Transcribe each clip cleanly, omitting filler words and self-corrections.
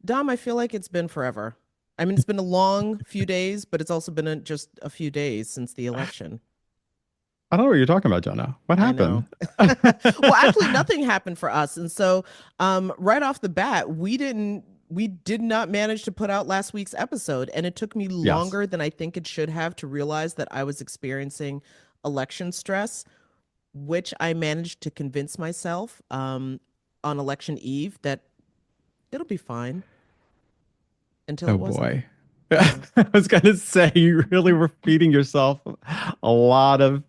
Dom, I feel like it's been forever. I mean, it's been a long few days, but it's also been just a few days since the election. I don't know what you're talking about, Jonah. What I know. happened? Well, actually, nothing happened for us. And so, right off the bat, we did not manage to put out last week's episode. And it took me Yes. longer than I think it should have to realize that I was experiencing election stress, which I managed to convince myself, on election eve that it'll be fine until Oh it wasn't. boy. Yeah. I was gonna say you really were feeding yourself a lot of.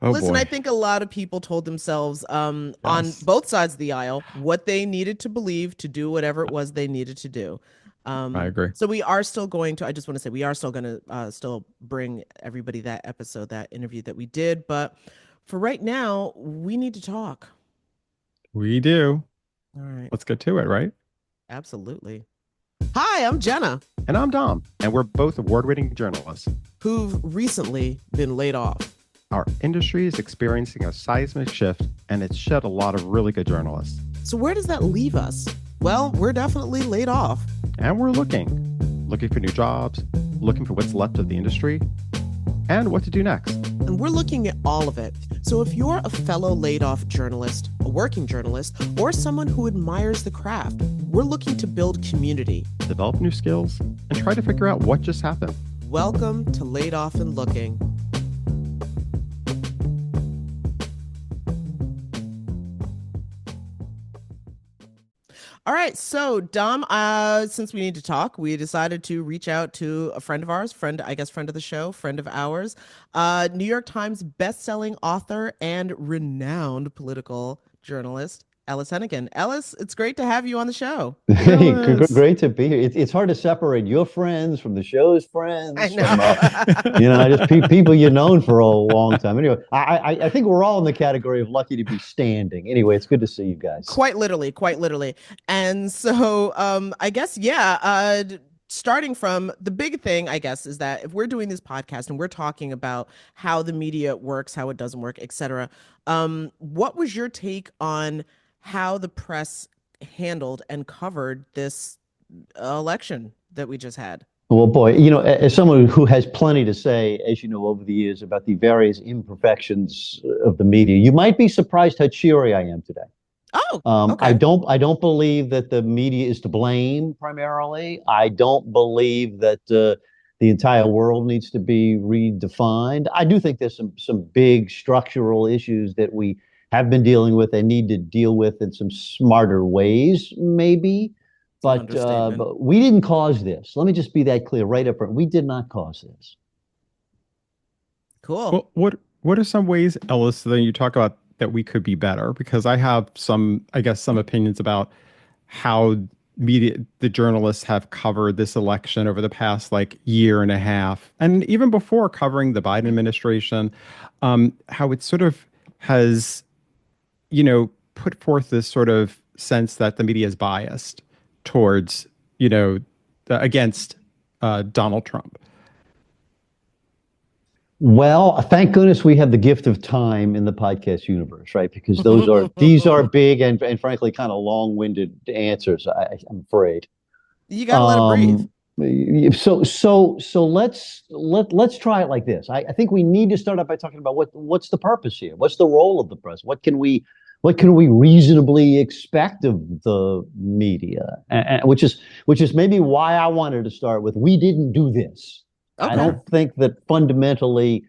Oh Listen, I boy. think a lot of people told themselves on Yes. both sides of the aisle what they needed to believe to do whatever it was they needed to do. I agree. So we are still going to, I just want to say, we are still going to still bring everybody that episode, that interview that we did. But for right now, we need to talk. We do. All right. Let's get to it, right? Absolutely. Hi, I'm Jenna, And I'm Dom, and we're both award-winning journalists. who've recently been laid off. Our industry is experiencing a seismic shift, and it's shed a lot of really good journalists. So where does that leave us? Well, we're definitely laid off. And we're looking for new jobs, looking for what's left of the industry, and what to do next. And we're looking at all of it. So if you're a fellow laid off journalist, a working journalist, or someone who admires the craft, we're looking to build community. Develop new skills, and try to figure out what just happened. Welcome to Laid Off and Looking. All right, so Dom, since we need to talk, we decided to reach out to a friend of ours, I guess friend of the show, friend of ours, New York Times best-selling author and renowned political journalist, Ellis Henican. Ellis, it's great to have you on the show. Hey, Yes. great to be here. It's hard to separate your friends from the show's I friends, from know. just people you've known for a long time. Anyway, I think we're all in the category of lucky to be standing. Anyway, it's good to see you guys. Quite literally, quite literally. And so I guess yeah, starting from the big thing, I guess, is that if we're doing this podcast and we're talking about how the media works, how it doesn't work, etc., what was your take on how the press handled and covered this election that we just had? Well, boy, as someone who has plenty to say, as you know, over the years about the various imperfections of the media, you might be surprised how cheery I am today. Oh, I okay. don't believe that the media is to blame primarily. I don't believe that the entire world needs to be redefined. I do think there's some big structural issues that we have been dealing with and need to deal with in some smarter ways, maybe. It's an understatement. But we didn't cause this. Let me just be that clear right up front. We did not cause this. Cool. Well, what are some ways, Ellis, that you talk about that we could be better? Because I have some, I guess, some opinions about how the journalists have covered this election over the past like year and a half, and even before covering the Biden administration, how it sort of has, put forth this sort of sense that the media is biased towards, against Donald Trump. Well, thank goodness we have the gift of time in the podcast universe, right? Because these are big and frankly kind of long-winded answers, I'm afraid. You got to let it breathe. Um, so let's try it like this. I think we need to start out by talking about what's the purpose here? What's the role of the press? What can we reasonably expect of the media? Which is maybe why I wanted to start with we didn't do this. I Okay. don't think that fundamentally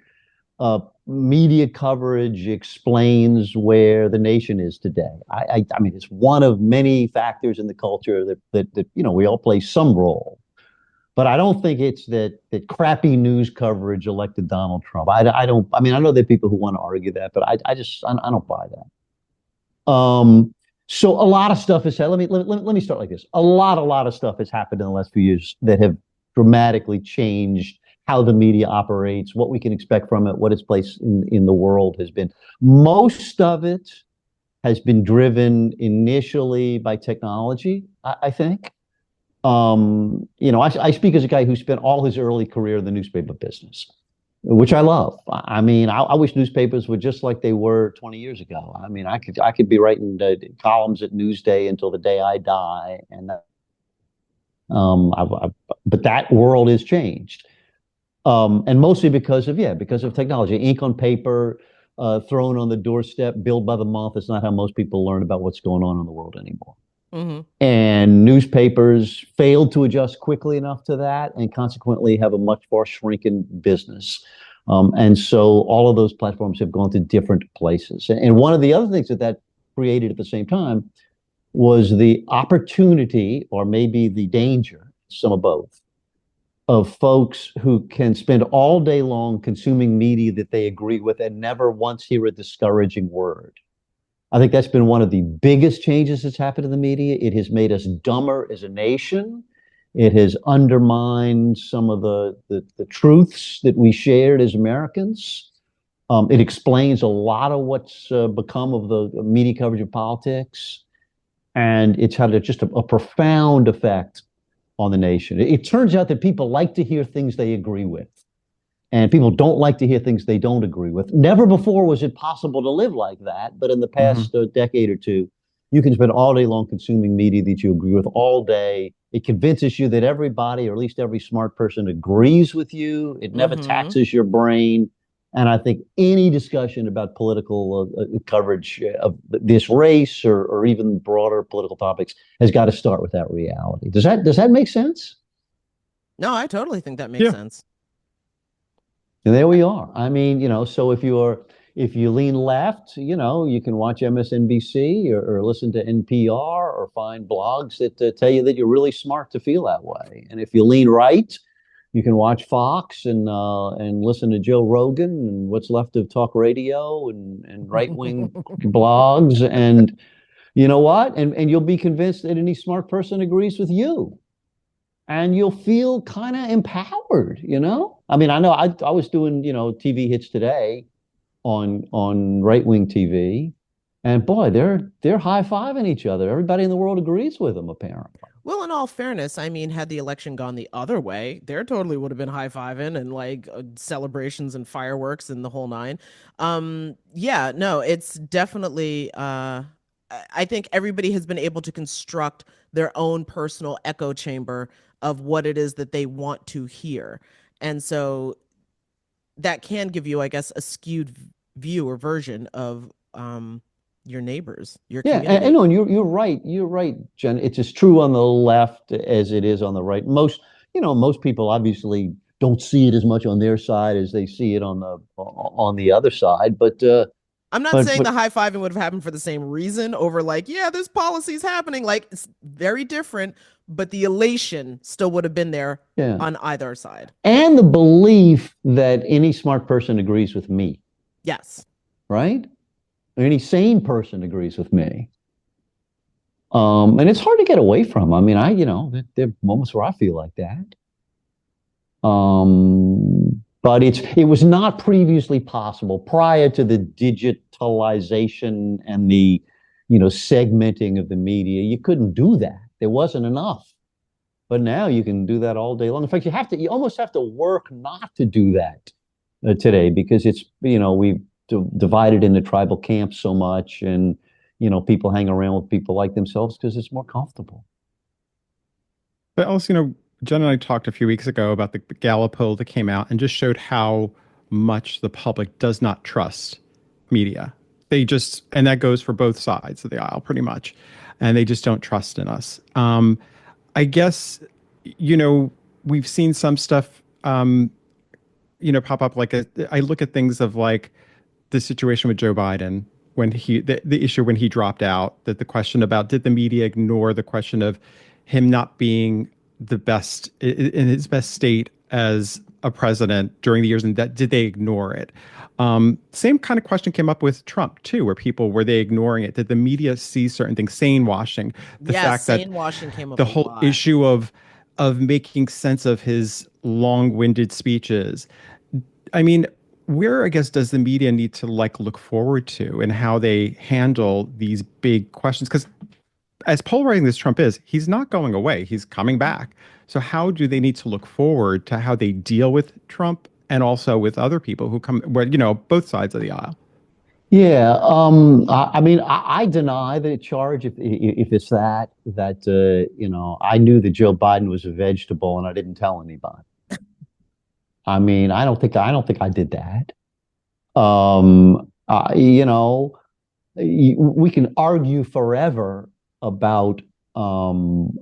media coverage explains where the nation is today. I mean, it's one of many factors in the culture that we all play some role. But I don't think it's that crappy news coverage elected Donald Trump. I don't. I mean, I know there are people who want to argue that, but I don't buy that. So a lot of stuff has happened. Let me start like this. A lot of stuff has happened in the last few years that have dramatically changed how the media operates, what we can expect from it, what its place in the world has been. Most of it has been driven initially by technology, I think. I speak as a guy who spent all his early career in the newspaper business, which I love. I mean, I wish newspapers were just like they were 20 years ago. I mean, I could be writing columns at Newsday until the day I die, and But that world has changed, and mostly because of technology. Ink on paper, thrown on the doorstep, billed by the month. It's not how most people learn about what's going on in the world anymore. Hmm. And newspapers failed to adjust quickly enough to that, and consequently have a much more shrinking business. And so all of those platforms have gone to different places. And one of the other things that created at the same time was the opportunity, or maybe the danger, some of both, of folks who can spend all day long consuming media that they agree with and never once hear a discouraging word. I think that's been one of the biggest changes that's happened in the media. It has made us dumber as a nation. It has undermined some of the truths that we shared as Americans. It explains a lot of what's become of the media coverage of politics. And it's had a profound effect on the nation. It turns out that people like to hear things they agree with, and people don't like to hear things they don't agree with. Never before was it possible to live like that, but in the Hmm. past decade or two, you can spend all day long consuming media that you agree with all day. It convinces you that everybody, or at least every smart person, agrees with you. It never Hmm. taxes your brain. And I think any discussion about political coverage of this race, or even broader political topics has got to start with that reality. Does that make sense? No, I totally think that makes Yeah. sense. And there we are. I mean, so if you lean left, you can watch MSNBC, or listen to NPR, or find blogs that tell you that you're really smart to feel that way. And if you lean right, you can watch Fox, and listen to Joe Rogan and what's left of talk radio, and right wing blogs. And you know what? And you'll be convinced that any smart person agrees with you, and you'll feel kind of empowered. I mean, I know I was doing, TV hits today on right-wing TV, and boy, they're high-fiving each other. Everybody in the world agrees with them, apparently. Well, in all fairness, I mean, had the election gone the other way, there totally would have been high-fiving and like celebrations and fireworks and the whole nine. Yeah, no, it's definitely I think everybody has been able to construct their own personal echo chamber of what it is that they want to hear. And so that can give you, I guess, a skewed view or version of your neighbors, your Yeah, and community. no, and you're right. You're right, Jen. It's as true on the left as it is on the right. Most people obviously don't see it as much on their side as they see it on the other side. But I'm not but saying the but high fiving would have happened for the same reason over like, yeah, this policy's happening. Like it's very different, but the elation still would have been there yeah, on either side. and the belief that any smart person agrees with me, Yes. right? Or any sane person agrees with me. And it's hard to get away from. I mean, there are moments where I feel like that. But it was not previously possible prior to the digitalization and the, segmenting of the media. You couldn't do that. There wasn't enough. But now you can do that all day long. In fact, you almost have to work not to do that today, because we've divided into tribal camps so much, and people hang around with people like themselves because it's more comfortable. But also, Jen and I talked a few weeks ago about the Gallup poll that came out and just showed how much the public does not trust media. And that goes for both sides of the aisle pretty much. And they just don't trust in us. I guess, we've seen some stuff, pop up. I look at things of like the situation with Joe Biden when the issue when he dropped out, that the question about did the media ignore the question of him not being the best in his best state as a president during the years, and that did they ignore it? Same kind of question came up with Trump too, where people were they ignoring it? Did the media see certain things, sane washing, the Yes, fact that sane washing came up the a whole lot. issue of making sense of his long-winded speeches. I mean, where I guess does the media need to like look forward to and how they handle these big questions? Because as polarizing as Trump is, he's not going away. He's coming back. So how do they need to look forward to how they deal with Trump and also with other people who come, well, both sides of the aisle? Yeah, I mean, I deny the charge if it's that I knew that Joe Biden was a vegetable and I didn't tell anybody. I mean, I don't think I did that. You know, we can argue forever about um,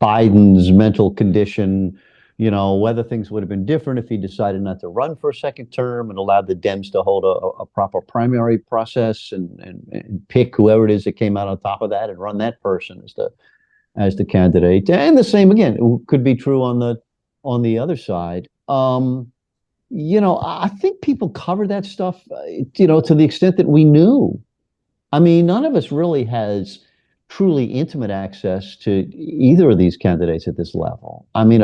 Biden's mental condition, whether things would have been different if he decided not to run for a second term and allowed the Dems to hold a proper primary process and pick whoever it is that came out on top of that and run that person as the candidate. And the same again could be true on the other side. I think people cover that stuff, to the extent that we knew. I mean, none of us really has truly intimate access to either of these candidates at this level. I mean,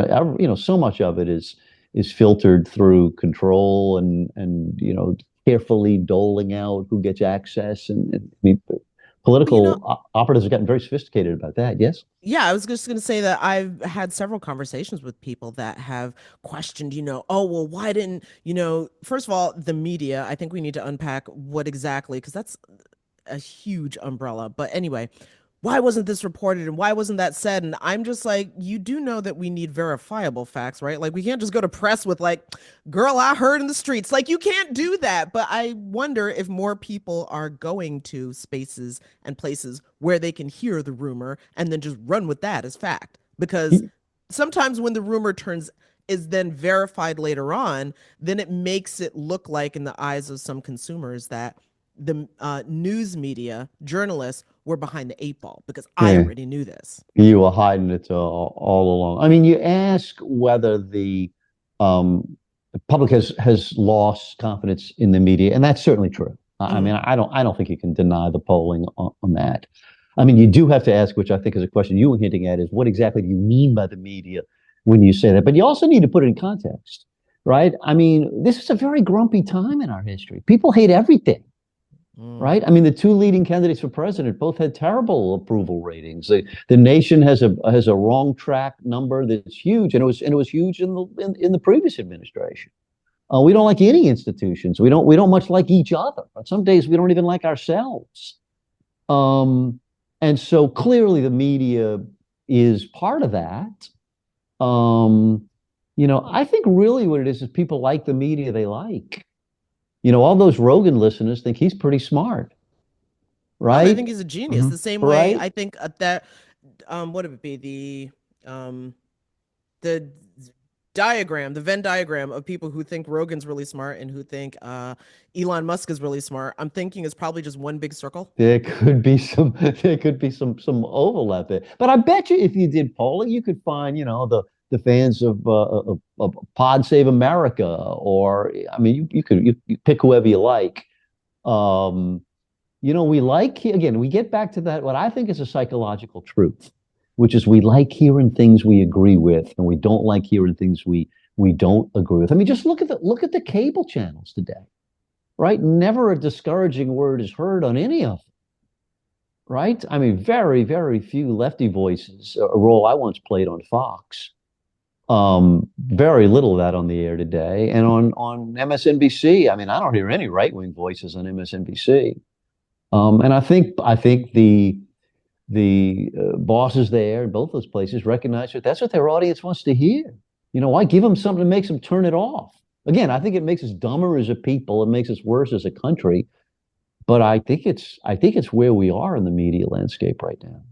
so much of it is filtered through control and carefully doling out who gets access. And I mean, But you know, political operatives have gotten very sophisticated about that. Yes. yeah, I was just going to say that I've had several conversations with people that have questioned, oh, well, why didn't, first of all, the media, I think we need to unpack what exactly, because that's a huge umbrella. But anyway, why wasn't this reported and why wasn't that said? And I'm just like, you do know that we need verifiable facts, right? Like, we can't just go to press with, like, girl, I heard in the streets. Like, you can't do that. But I wonder if more people are going to spaces and places where they can hear the rumor and then just run with that as fact. Because sometimes when the rumor is then verified later on, then it makes it look like in the eyes of some consumers that the news media journalists were behind the eight ball because I Yeah. already knew this. You were hiding it all along. I mean, you ask whether um, the public has lost confidence in the media, and that's certainly true. I Mhm. mean, I don't think you can deny the polling on that. I mean, you do have to ask, which I think is a question you were hinting at, is what exactly do you mean by the media when you say that? But you also need to put it in context, right? I mean, this is a very grumpy time in our history. People hate everything, Mm. right? I mean, the two leading candidates for president both had terrible approval ratings. The nation has a wrong track number that's huge, and it was huge in the previous administration. We don't like any institutions. We don't much like each other. Some days we don't even like ourselves. Um, and so clearly the media is part of that. Um, I think really what it is people like the media they like. All those Rogan listeners think he's pretty smart, No, they right? think he's a genius. Mhm. The same way Right? I think that what would it be the the Venn diagram of people who think Rogan's really smart and who think Elon Musk is really smart. I'm thinking is probably just one big circle. There could be some overlap there. But I bet you if you did polling, you could find, the fans of Pod Save America, or I mean, you pick whoever you like. Um, we like again, we get back to that, what I think is a psychological truth, which is we like hearing things we agree with, and we don't like hearing things we don't agree with. I mean, just look at the cable channels today, right? Never a discouraging word is heard on any of them, right? I mean, very, very few lefty voices, a role I once played on Fox. Very little of that on the air today. And on MSNBC, I mean, I don't hear any right-wing voices on MSNBC. And I think the bosses there in both those places recognize that that's what their audience wants to hear. Why give them something that makes them turn it off? Again, I think it makes us dumber as a people. It makes us worse as a country. But I think it's where we are in the media landscape right now.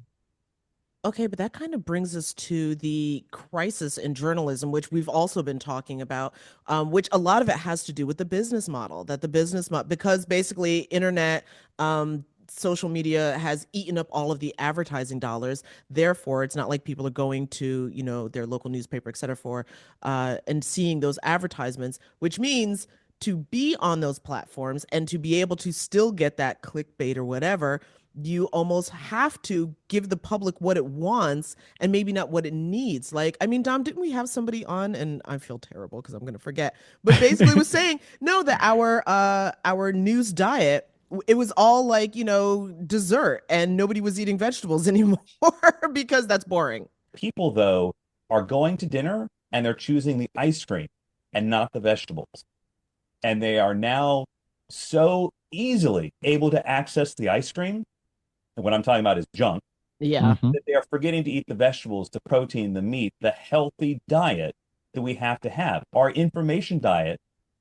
Okay, but that kind of brings us to the crisis in journalism, which we've also been talking about, which a lot of it has to do with the business model, because basically internet, social media has eaten up all of the advertising dollars. Therefore, it's not like people are going to, their local newspaper, et cetera, and seeing those advertisements, which means to be on those platforms and to be able to still get that clickbait or whatever, you almost have to give the public what it wants and maybe not what it needs. Like, I mean, Dom, didn't we have somebody on, and I feel terrible because I'm gonna forget, but basically was saying, no, that our news diet, it was all like, dessert and nobody was eating vegetables anymore because that's boring. People, though, are going to dinner and they're choosing the ice cream and not the vegetables. And they are now so easily able to access the ice cream, and what I'm talking about is junk, Yeah. Mhm. that they are forgetting to eat the vegetables, the protein, the meat, the healthy diet that we have to have. Our information diet,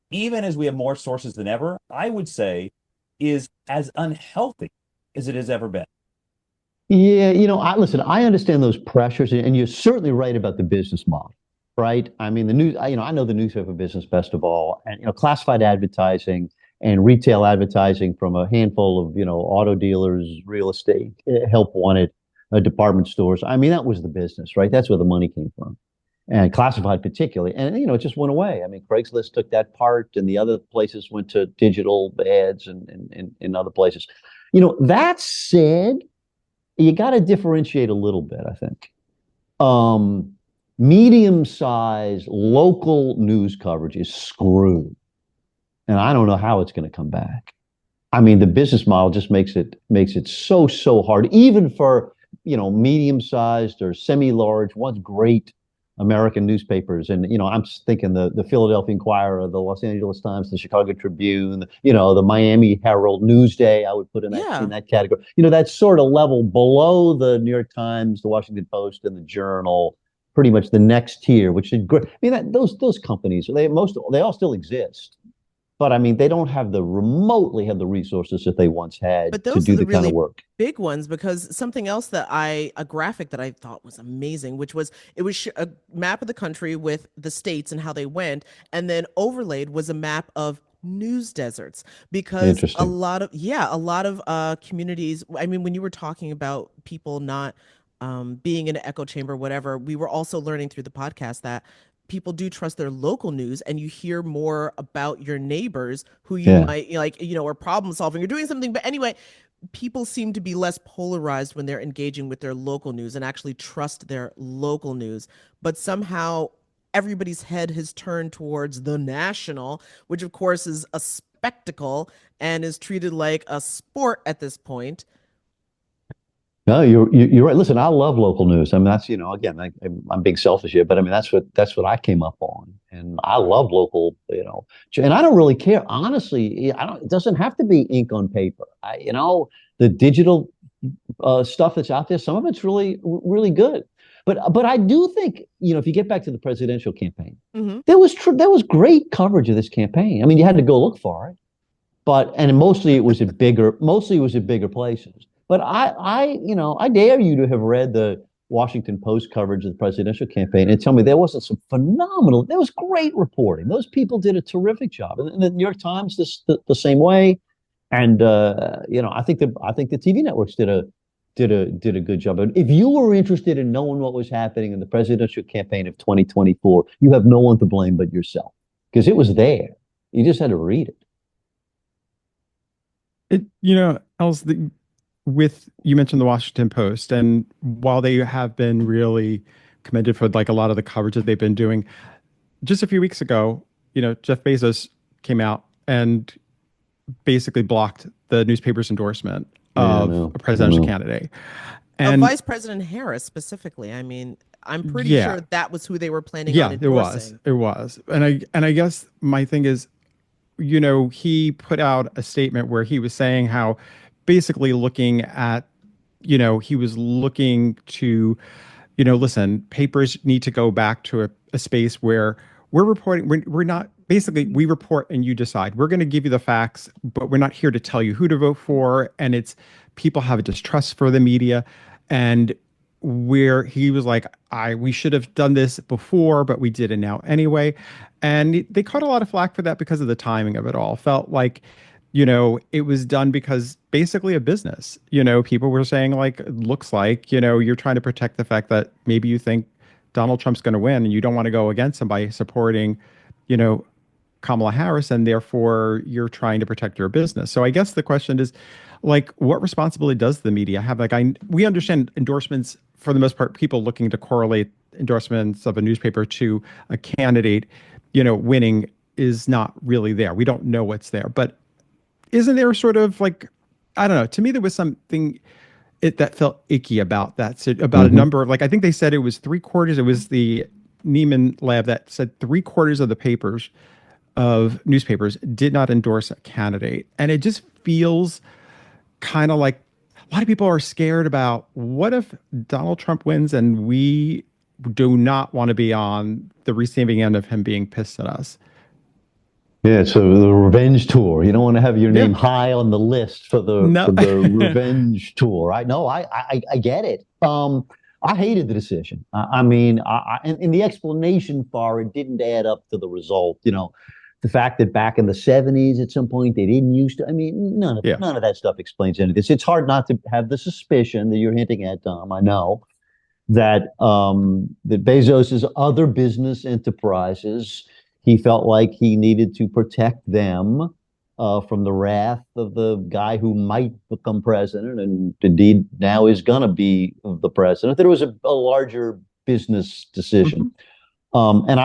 even as we have more sources than ever, I would say is as unhealthy as it has ever been. Yeah, listen, I understand those pressures, and you're certainly right about the business model, right? I mean, the news, I know the newspaper business best of all, and classified advertising and retail advertising from a handful of, auto dealers, real estate, help wanted, department stores. I mean, that was the business, right? That's where the money came from, and classified particularly. And it just went away. I mean, Craigslist took that part, and the other places went to digital ads and other places. That said, you got to differentiate a little bit, I think. Um, Medium-sized local news coverage is screwed, and I don't know how it's going to come back. I mean, the business model just makes it so hard, even for medium-sized or semi-large, once great American newspapers. And I'm thinking the Philadelphia Inquirer, the Los Angeles Times, the Chicago Tribune, the Miami Herald, Newsday. I would put in that Yeah. category. That sort of level below the New York Times, the Washington Post, and the Journal. Pretty much the next tier, which is great. I mean, those companies, they all still exist. But I mean, they don't have remotely have the resources that they once had But to those are do the the kind of really work. big ones, because something else a graphic that I thought was amazing, which was it was a map of the country with the states and how they went, and then overlaid was a map of news deserts, because Interesting. a lot of communities, I mean, when you were talking about people not being in an echo chamber, whatever, we were also learning through the podcast that people do trust their local news, and you hear more about your neighbors who you Yeah. might like, are problem solving or doing something. But anyway, people seem to be less polarized when they're engaging with their local news and actually trust their local news. But somehow everybody's head has turned towards the national, which of course is a spectacle and is treated like a sport at this point. No, you're right. Listen, I love local news. I mean, that's again, I'm being selfish here, but I mean, that's what I came up on, and I love local. And I don't really care, honestly. I don't. It doesn't have to be ink on paper. The digital stuff that's out there, some of it's really good. But I do think, if you get back to the presidential campaign, Mm-hmm. there was great coverage of this campaign. I mean, you had to go look for it, and mostly it was at bigger places. But I dare you to have read the Washington Post coverage of the presidential campaign and tell me there wasn't some phenomenal. There was great reporting. Those people did a terrific job, and the New York Times the same way. And I think the TV networks did a good job. And if you were interested in knowing what was happening in the presidential campaign of 2024, you have no one to blame but yourself, because it was there. You just had to read it. Else with you mentioned the Washington Post, and while they have been really commended for like a lot of the coverage that they've been doing, just a few weeks ago, Jeff Bezos came out and basically blocked the newspaper's endorsement Yeah, I of know. a I presidential know. candidate. Of And Vice President Harris specifically. I mean, I'm pretty yeah, sure that was who they were planning on yeah, it was. endorsing. It was. And I guess my thing is, he put out a statement where he was saying how basically looking at, he was looking to, listen, papers need to go back to a space where we're reporting, we're not, basically, we report and you decide. We're going to give you the facts, but we're not here to tell you who to vote for. And it's people have a distrust for the media. And where he was like, we should have done this before, but we did it now anyway. And they caught a lot of flack for that because of the timing of it all. Felt like, it was done because basically a business. People were saying like, it looks like, you're trying to protect the fact that maybe you think Donald Trump's going to win and you don't want to go against him by supporting, you know, Kamala Harris, and therefore you're trying to protect your business. So I guess the question is, like, what responsibility does the media have? Like, we understand endorsements for the most part, people looking to correlate endorsements of a newspaper to a candidate, winning is not really there. We don't know what's there, but isn't there sort of like, I don't know. To me, there was something that felt icky about that. So about a Mm-hmm. number of, like, I think they said it was three quarters. It was the Neiman Lab that said three quarters of the papers of newspapers did not endorse a candidate. And it just feels kind of like a lot of people are scared about what if Donald Trump wins and we do not want to be on the receiving end of him being pissed at us. Yeah, so the revenge tour. You don't want to have your Yeah. name high on the list for the No. revenge tour. I know. I get it. I hated the decision. I mean, and the explanation for it didn't add up to the result. You know, the fact that back in the '70s, at some point, they didn't used to. I mean, Yeah. none of that stuff explains any of this. It's hard not to have the suspicion that you're hinting at, Dom. I know that Bezos's other business enterprises, he felt like he needed to protect them from the wrath of the guy who might become president, and indeed now is going to be the president. That it was a larger business decision. Mhm. And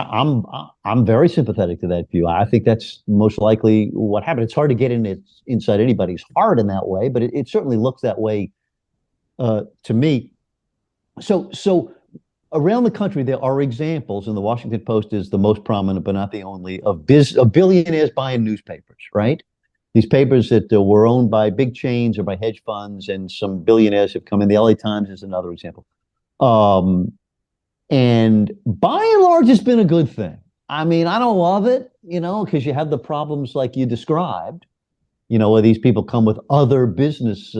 I'm very sympathetic to that view. I think that's most likely what happened. It's hard to get inside anybody's heart in that way, but it certainly looks that way to me. So around the country, there are examples, and the Washington Post is the most prominent, but not the only, of billionaires buying newspapers, right? These papers that were owned by big chains or by hedge funds, and some billionaires have come in. The LA Times is another example. And by and large, it's been a good thing. I mean, I don't love it, because you have the problems like you described, where these people come with other business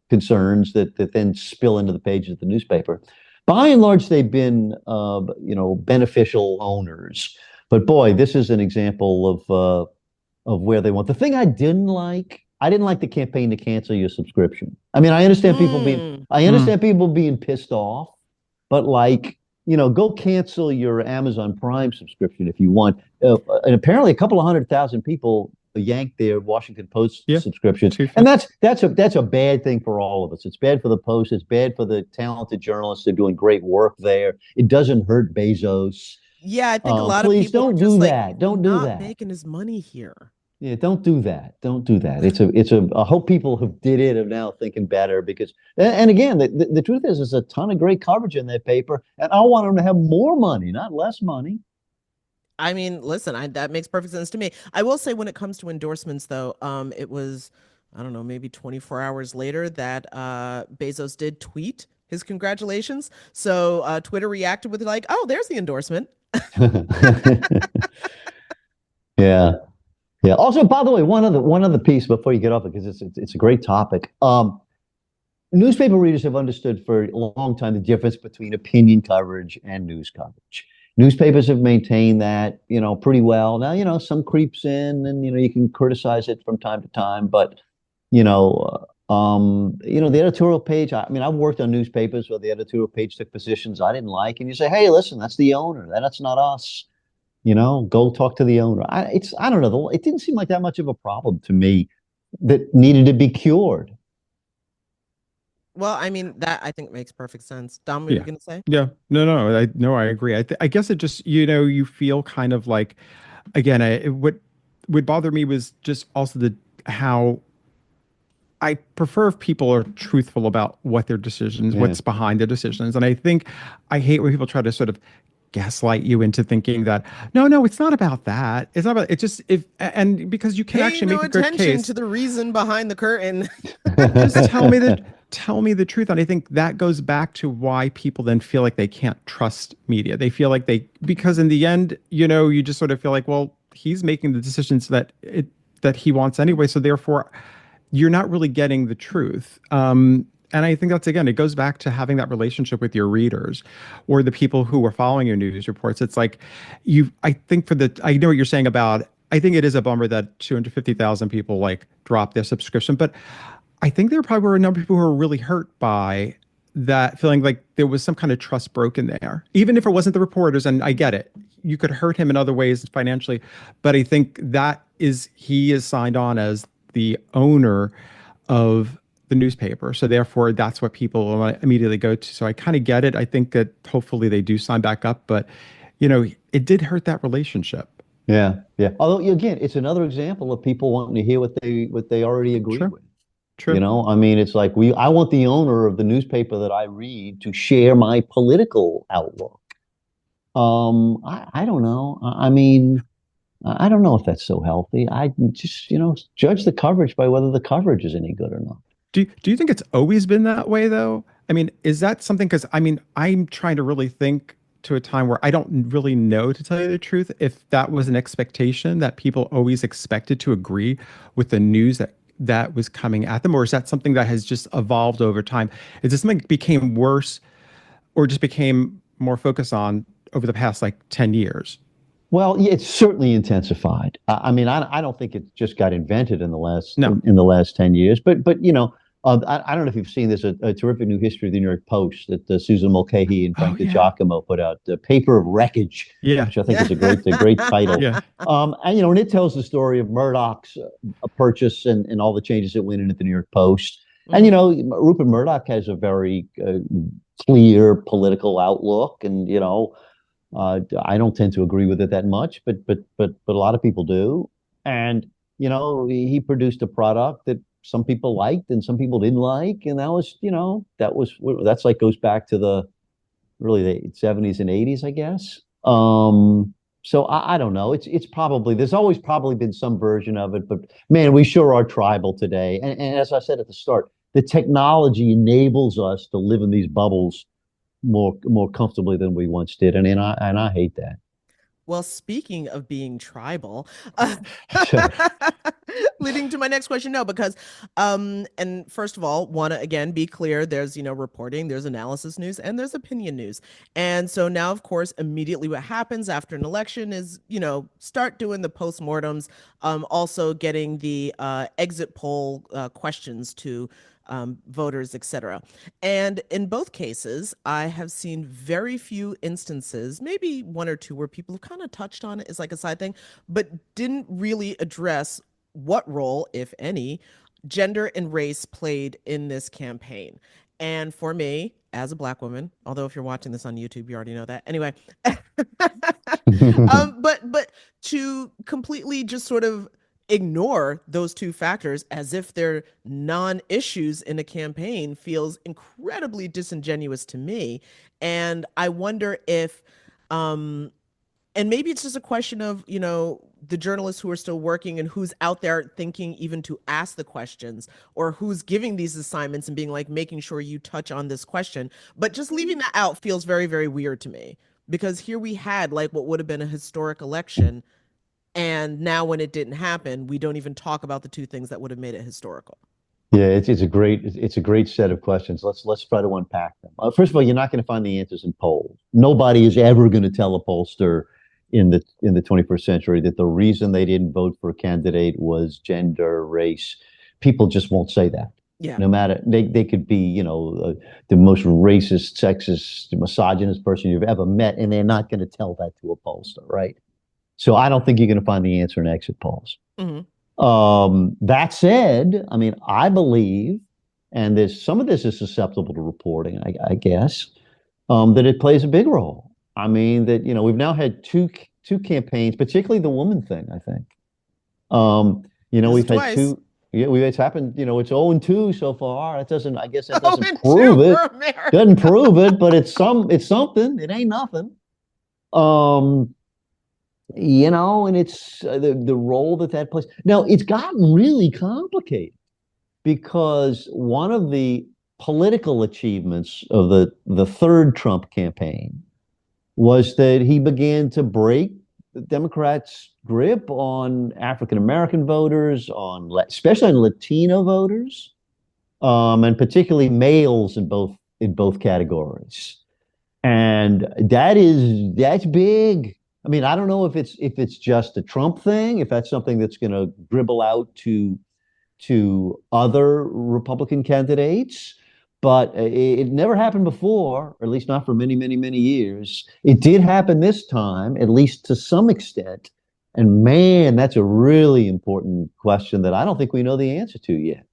concerns that then spill into the pages of the newspaper. By and large, they've been, beneficial owners. But boy, this is an example of where they want. The thing I didn't like the campaign to cancel your subscription. I mean, I understand people being pissed off, but go cancel your Amazon Prime subscription if you want. And apparently, a couple of 100,000 people yanked their Washington Post subscriptions, and that's a bad thing for all of us. It's bad for the Post. It's bad for the talented journalists. They're doing great work there. It doesn't hurt Bezos. Yeah, I think a lot of Please people don't are do just that. Don't do not that. making his money here. Yeah, don't do that. Don't do that. I hope people who did it are now thinking better, because, and again, the truth is, there's a ton of great coverage in that paper, and I want them to have more money, not less money. I mean, listen, that makes perfect sense to me. I will say, when it comes to endorsements, though, it was, I don't know, maybe 24 hours later that Bezos did tweet his congratulations. So Twitter reacted with like, "Oh, there's the endorsement." Yeah. Yeah. Also, by the way, one other piece before you get off it, because it's a great topic. Newspaper readers have understood for a long time the difference between opinion coverage and news coverage. Newspapers have maintained that, pretty well. Now, some creeps in, and you can criticize it from time to time, but the editorial page. I mean, I've worked on newspapers where the editorial page took positions I didn't like, and you say, "Hey, listen, that's the owner. That's not us. Go talk to the owner." I don't know. It didn't seem like that much of a problem to me that needed to be cured. Well, I mean, that I think makes perfect sense. Dom, what were you going to say? Yeah. No, I agree. I guess it just, you feel kind of like, again, what would bother me was just also how I prefer if people are truthful about what their decisions, what's behind their decisions. And I hate when people try to sort of gaslight you into thinking that no, it's not about that. It's not about it. Just and because you can actually make a good case to the reason behind the curtain. Just tell me the truth. And I think that goes back to why people then feel like they can't trust media. They feel like because in the end, you just sort of feel like, well, he's making the decisions that he wants anyway. So therefore, you're not really getting the truth. And I think that's, again, it goes back to having that relationship with your readers or the people who are following your news reports. It's like I know what you're saying about, I think it is a bummer that 250,000 people dropped their subscription, but I think there probably were a number of people who were really hurt by that, feeling like there was some kind of trust broken there, even if it wasn't the reporters. And I get it. You could hurt him in other ways financially, but I think he is signed on as the owner of the newspaper. So therefore, that's what people immediately go to. So I kind of get it. I think that hopefully they do sign back up, but it did hurt that relationship. Yeah. Yeah. Although, again, it's another example of people wanting to hear what they already agree with. True. I mean, it's like I want the owner of the newspaper that I read to share my political outlook. I don't know. I mean, I don't know if that's so healthy. I just, judge the coverage by whether the coverage is any good or not. Do you think it's always been that way though? I mean, is that something? Because I mean, I'm trying to really think to a time where I don't really know, to tell you the truth, if that was an expectation that people always expected to agree with the news that was coming at them, or is that something that has just evolved over time? Is this something that became worse or just became more focused on over the past like 10 years? Well, yeah, it's certainly intensified. I mean, I don't think it just got invented No. in the last 10 years, but I don't know if you've seen this a terrific new history of the New York Post that Susan Mulcahy and Oh Frank yeah. DiGiacomo put out, the Paper of Wreckage, Yeah. which I think is a great title. Yeah. And it tells the story of Murdoch's purchase and all the changes that went in at the New York Post. And Rupert Murdoch has a very clear political outlook, and I don't tend to agree with it that much, but a lot of people do. And he produced a product that some people liked and some people didn't like, and that's like goes back to the really the 70s and 80s, I guess. So I don't know. It's probably there's always probably been some version of it, but man, we sure are tribal today. And as I said at the start, the technology enables us to live in these bubbles more comfortably than we once did, and I hate that. Well, speaking of being tribal, leading to my next question, no, because, and first of all, want to again be clear, there's, reporting, there's analysis news, and there's opinion news. And so now, of course, immediately what happens after an election is, start doing the postmortems, also getting the exit poll questions to voters, etc. And in both cases, I have seen very few instances, maybe one or two, where people have kind of touched on it as like a side thing, but didn't really address what role, if any, gender and race played in this campaign. And for me, as a Black woman, although if you're watching this on YouTube, you already know that. Anyway, but to completely just sort of ignore those two factors as if they're non-issues in a campaign feels incredibly disingenuous to me. And I wonder if and maybe it's just a question of, the journalists who are still working and who's out there thinking even to ask the questions, or who's giving these assignments and being like making sure you touch on this question. But just leaving that out feels very, very weird to me, because here we had like what would have been a historic election, and now when it didn't happen, we don't even talk about the two things that would have made it historical. Yeah, it's a great set of questions. Let's try to unpack them. First of all, you're not going to find the answers in polls. Nobody is ever going to tell a pollster in the 21st century that the reason they didn't vote for a candidate was gender, race. People just won't say that. Yeah. No matter they could be, the most racist, sexist, misogynist person you've ever met, and they're not going to tell that to a pollster, right? So I don't think you're going to find the answer in exit polls. That said, I mean, I believe, and there's some of this is susceptible to reporting, I guess, that it plays a big role. I mean, that we've now had two campaigns, particularly the woman thing. I think, we've had twice. two. Yeah, it's happened. It's 0-2 so far. That doesn't. I guess that doesn't 0-2 prove it. for America. Doesn't prove it, but it's something. It ain't nothing. And it's the role that plays. Now, it's gotten really complicated because one of the political achievements of the third Trump campaign was that he began to break the Democrats' grip on African American voters, especially on Latino voters, and particularly males in both categories. And that's big. I mean, I don't know if it's just a Trump thing, if that's something that's going to dribble out to other Republican candidates, but it never happened before, or at least not for many, many, many years. It did happen this time, at least to some extent. And man, that's a really important question that I don't think we know the answer to yet.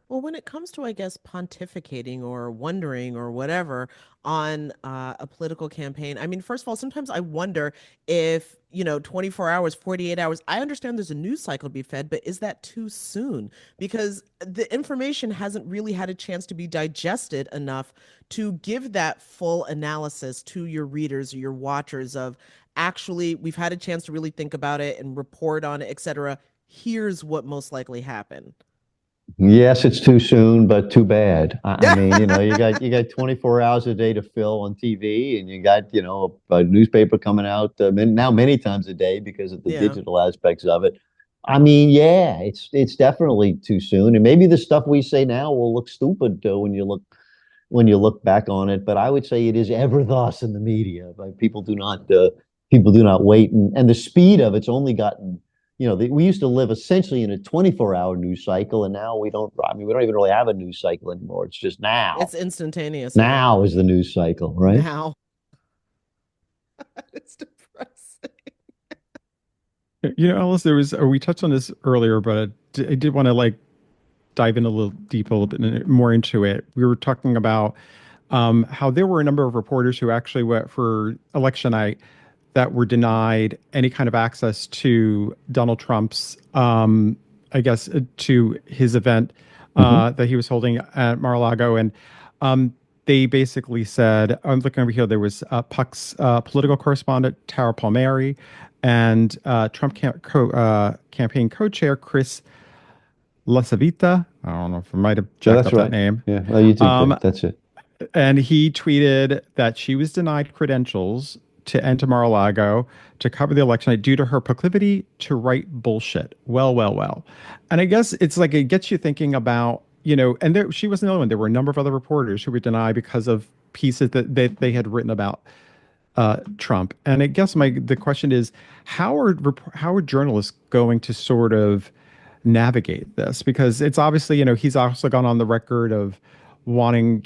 Well, when it comes to, I guess, pontificating or wondering or whatever on a political campaign, I mean, first of all, sometimes I wonder if, 24 hours, 48 hours, I understand there's a news cycle to be fed, but is that too soon? Because the information hasn't really had a chance to be digested enough to give that full analysis to your readers or your watchers of actually, we've had a chance to really think about it and report on it, et cetera. Here's what most likely happened. Yes, it's too soon, but too bad. I mean, you got 24 hours a day to fill on TV, and you got, a newspaper coming out now many times a day because of the Yeah. digital aspects of it. I mean, yeah, it's definitely too soon, and maybe the stuff we say now will look stupid when you look back on it. But I would say it is ever thus in the media. Like people do not wait, and the speed of it's only gotten. We used to live essentially in a 24-hour news cycle, and now we don't. I mean, we don't even really have a news cycle anymore. It's just now. It's instantaneous, yeah. Now is the news cycle, right? Now. It's depressing. Ellis, we touched on this earlier, but I did want to like dive in a little deep, a little bit more into it. We were talking about how there were a number of reporters who actually went for election night that were denied any kind of access to Donald Trump's, I guess, to his event that he was holding at Mar-a-Lago. And they basically said, I'm looking over here, there was Puck's political correspondent, Tara Palmieri, and campaign co-chair, Chris Lasavita. I don't know if I might have Yeah, jacked that's up that right. name. Yeah, well, you did good. That's it. And he tweeted that she was denied credentials to enter Mar-a-Lago to cover the election night due to her proclivity to write bullshit. Well, well, well. And I guess it's like it gets you thinking about, and she wasn't the only one. There were a number of other reporters who were denied because of pieces that they had written about Trump. And I guess the question is, how are journalists going to sort of navigate this? Because it's obviously, he's also gone on the record of wanting,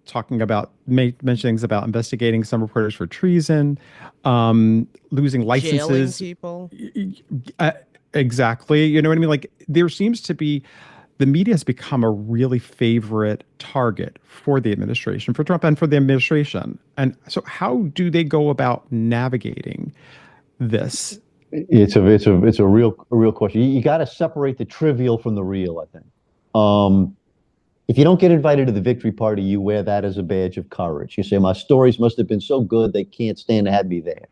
talking about mentioning things about investigating some reporters for treason, losing Jailing licenses. people. Uh, exactly. You know what I mean? Like there seems to be the media has become a really favorite target for the administration, for Trump and for the administration. And so how do they go about navigating this? It's a real question. You got to separate the trivial from the real, I think. If you don't get invited to the victory party, you wear that as a badge of courage. You say, my stories must have been so good they can't stand to have me there.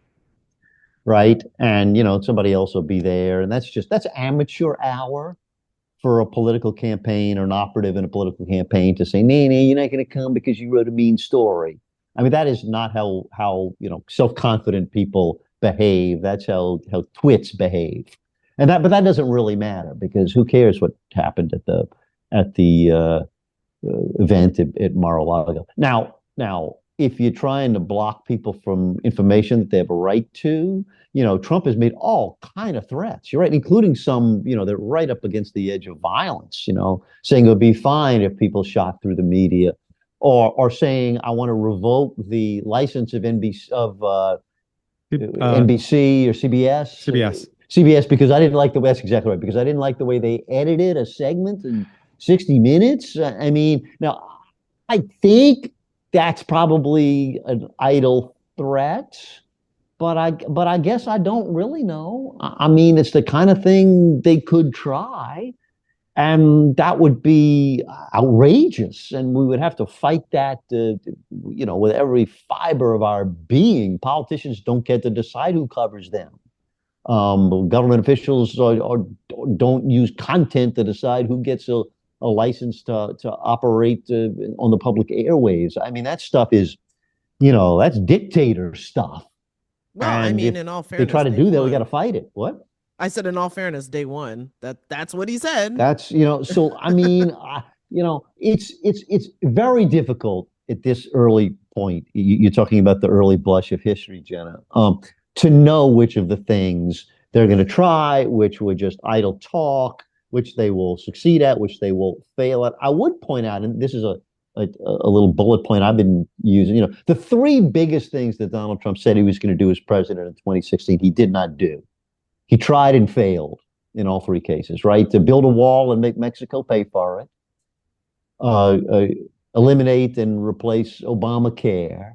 Right. And, somebody else will be there. And that's amateur hour for a political campaign or an operative in a political campaign to say, nah, you're not going to come because you wrote a mean story. I mean, that is not how self-confident people behave. That's how twits behave. But that doesn't really matter because who cares what happened at the event at Mar-a-Lago. Now, if you're trying to block people from information that they have a right to, Trump has made all kind of threats. You're right, including some, that are right up against the edge of violence. Saying it would be fine if people shot through the media, or saying I want to revoke the license of NBC or CBS. CBS because I didn't like the way. That's exactly right. Because I didn't like the way they edited a segment in 60 Minutes. I mean, now I think that's probably an idle threat, but I guess I don't really know. I mean, it's the kind of thing they could try, and that would be outrageous, and we would have to fight that, with every fiber of our being. Politicians don't get to decide who covers them. Government officials don't use content to decide who gets a license to operate on the public airwaves. I mean, that stuff is, that's dictator stuff. Well, I And mean, if in all they try fairness, to day do that, we got to one. fight it. What? I said, in all fairness, day one. That's what he said. That's, so I mean, it's very difficult at this early point. You're talking about the early blush of history, Jenna, to know which of the things they're going to try, which were just idle talk, which they will succeed at, which they will fail at. I would point out, and this is a little bullet point I've been using, the three biggest things that Donald Trump said he was going to do as president in 2016, he did not do. He tried and failed in all three cases, right? To build a wall and make Mexico pay for it, uh, uh, eliminate and replace Obamacare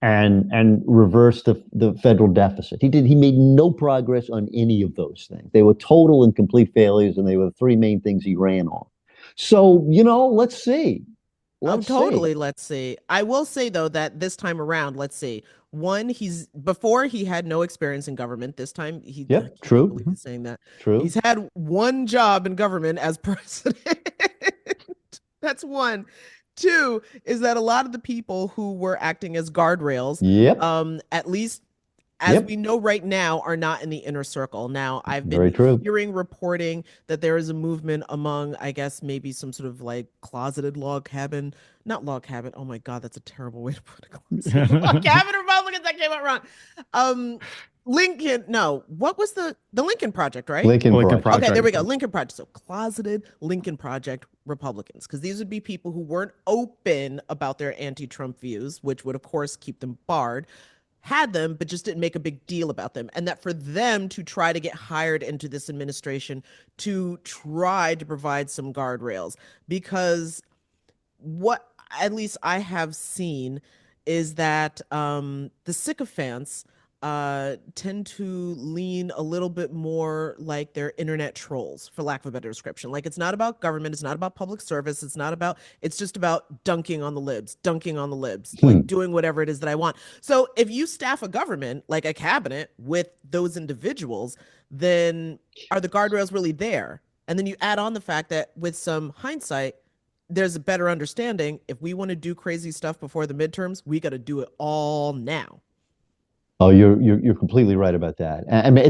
and reverse the federal deficit. He made no progress on any of those things. They were total and complete failures, and they were the three main things he ran on. So, let's see. Oh, Let's see. totally. Let's see. I will say though that this time around, let's see. One, he's before he had no experience in government. This time, I Yep, can't even true. believe he's saying that. True. He's had one job in government as president. That's one. Two is that a lot of the people who were acting as guardrails, Yep. at least as Yep. we know right now, are not in the inner circle. Now, I've Very been true. hearing reporting that there is a movement among, I guess, maybe some sort of like closeted log cabin, not log cabin. Oh my God, that's a terrible way to put it. Closeted log cabin Republicans. That came out wrong. Um, Lincoln, no, what was the Lincoln Project, right? Lincoln Lincoln Project. Okay, there we Project. go. Lincoln Project. So closeted Lincoln Project Republicans, because these would be people who weren't open about their anti-Trump views, which would of course keep them barred, had them, but just didn't make a big deal about them. And that for them to try to get hired into this administration to try to provide some guardrails, because what at least I have seen is that the sycophants tend to lean a little bit more like they're internet trolls, for lack of a better description. Like it's not about government, it's not about public service, it's just about dunking on the libs, like doing whatever it is that I want. So if you staff a government, like a cabinet, with those individuals, then are the guardrails really there? And then you add on the fact that with some hindsight, there's a better understanding. If we want to do crazy stuff before the midterms, we got to do it all now. Oh, you're completely right about that. I mean,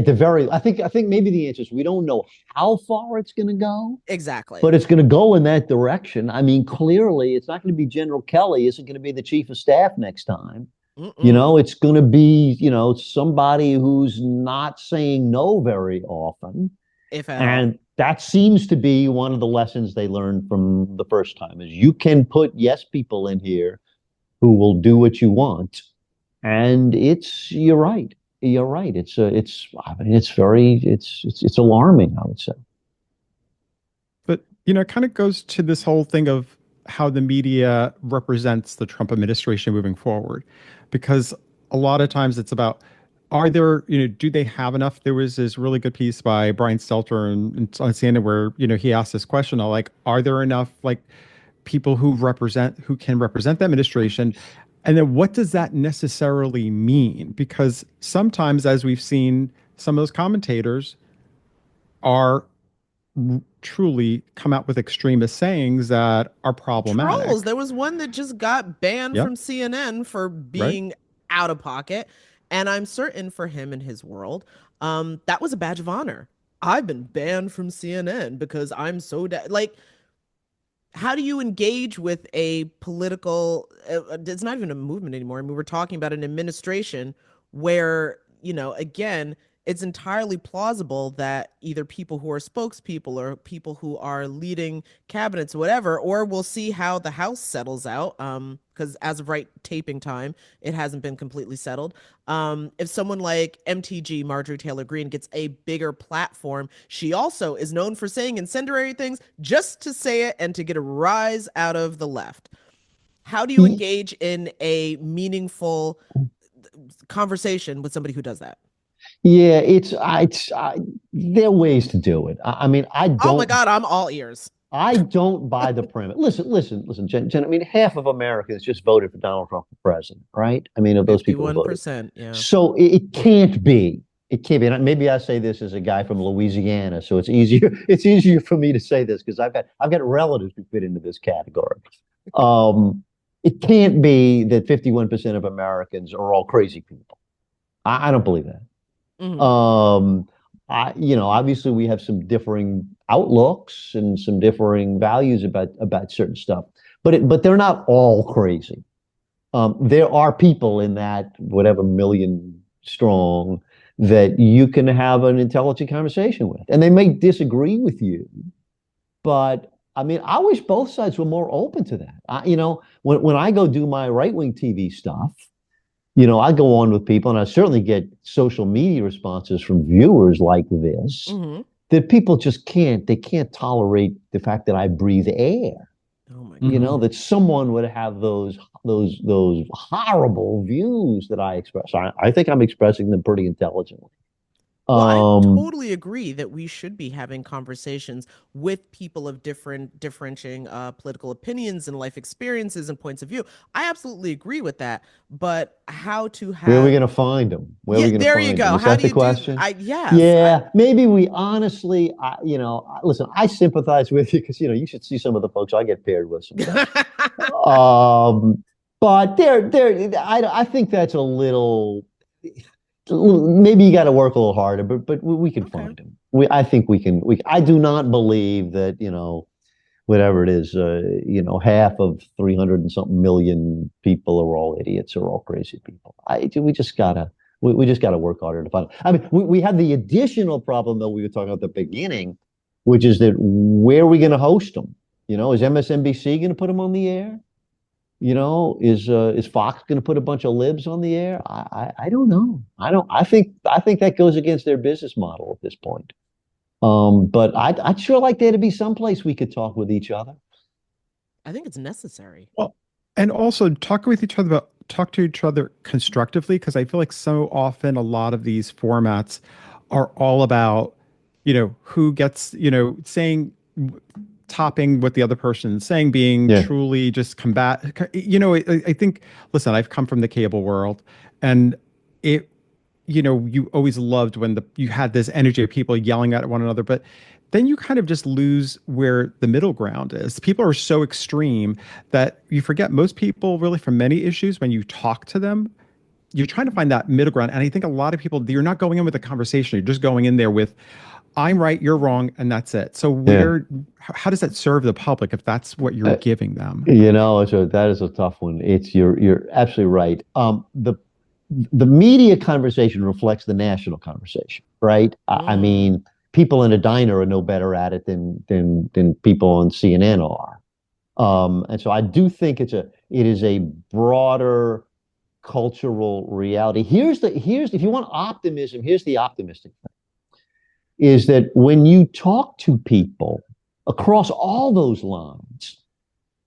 I think maybe the answer is we don't know how far it's going to go, Exactly. but it's going to go in that direction. I mean, clearly, it's not going to be General Kelly. Isn't going to be the chief of staff next time. Mm-mm. It's going to be, somebody who's not saying no very often. If at all. And that seems to be one of the lessons they learned from the first time is you can put yes people in here who will do what you want. And you're right. You're right. I mean, it's alarming, I would say. But, it kind of goes to this whole thing of how the media represents the Trump administration moving forward. Because a lot of times it's about, are there, do they have enough? There was this really good piece by Brian Stelter on CNN where, he asked this question, like, are there enough, like, people who can represent the administration? And then what does that necessarily mean? Because sometimes, as we've seen, some of those commentators are truly come out with extremist sayings that are problematic. Trolls. There was one that just got banned Yep. from CNN for being out of pocket. And I'm certain for him in his world, that was a badge of honor. I've been banned from CNN because I'm so like, how do you engage with a political, it's not even a movement anymore. I mean, we're talking about an administration where, again, it's entirely plausible that either people who are spokespeople or people who are leading cabinets, whatever, or we'll see how the House settles out. Because as of right taping time, it hasn't been completely settled. If someone like MTG, Marjorie Taylor Greene, gets a bigger platform, she also is known for saying incendiary things just to say it and to get a rise out of the left. How do you engage in a meaningful conversation with somebody who does that? Yeah, there are ways to do it. I mean, Oh my God, I'm all ears. I don't buy the premise. Listen, Jen. I mean, half of Americans just voted for Donald Trump for president, right? I mean, of those people who voted. 51%, yeah. So it can't be. It can't be. And maybe I say this as a guy from Louisiana, so it's easier. It's easier for me to say this because I've got relatives who fit into this category. It can't be that 51% of Americans are all crazy people. I don't believe that. Mhm. Obviously we have some differing outlooks and some differing values about certain stuff, but they're not all crazy. There are people in that whatever million strong that you can have an intelligent conversation with, and they may disagree with you, but I mean, I wish both sides were more open to that. When I go do my right-wing TV stuff, I go on with people, and I certainly get social media responses from viewers like this Mm-hmm. that people just can't tolerate the fact that I breathe air. Oh my You God. know, that someone would have those horrible views that I express. I think I'm expressing them pretty intelligently. Well, I Um, totally agree that we should be having conversations with people of differentiating political opinions and life experiences and points of view. I absolutely agree with that. But how to where are we have, going to find them? Where are yeah, we going to there you find them? go. Is How that do the you do, question? yes, Yeah, maybe we honestly, listen, I sympathize with you because, you should see some of the folks I get paired with sometimes. Um, but I think that's a little, maybe you got to work a little harder, but we can Okay. find them. I think we can, I do not believe that, whatever it is, half of 300 and something million people are all idiots or all crazy people. We just gotta work harder to find them. I mean, we have the additional problem that we were talking about at the beginning, which is that where are we going to host them? Is MSNBC going to put them on the air? Is Fox going to put a bunch of libs on the air? I don't know. I think that goes against their business model at this point. But I'd sure like there to be someplace we could talk with each other. I think it's necessary. Well, and also talk to each other constructively, because I feel like so often a lot of these formats are all about, who gets, saying, topping what the other person is saying, being Yeah. truly just combat. I think, listen, I've come from the cable world, and it, you always loved when you had this energy of people yelling at one another, but then you kind of just lose where the middle ground is. People are so extreme that you forget most people really, from many issues, when you talk to them, you're trying to find that middle ground. And I think a lot of people, you're not going in with a conversation. You're just going in there with, I'm right, you're wrong, and that's it. So Yeah. how does that serve the public if that's what you're giving them? That is a tough one. You're absolutely right. The media conversation reflects the national conversation, right? I Mm. mean, people in a diner are no better at it than people on CNN are. And so I do think it is a broader cultural reality. If you want optimism, here's the optimistic thing, is that when you talk to people across all those lines,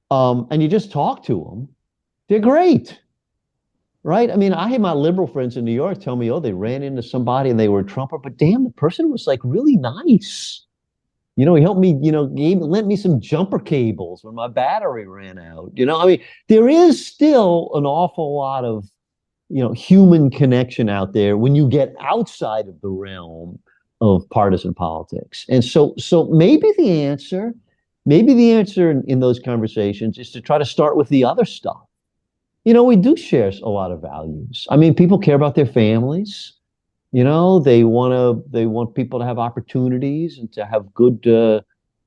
and you just talk to them, they're great. Right? I mean, I had my liberal friends in New York tell me, oh, they ran into somebody and they were a Trumper, but damn, the person was like really nice. He helped me, lent me some jumper cables when my battery ran out. I mean, there is still an awful lot of, human connection out there when you get outside of the realm of partisan politics. And so maybe the answer in those conversations is to try to start with the other stuff. We do share a lot of values. I mean, people care about their families. They want people to have opportunities and to have good,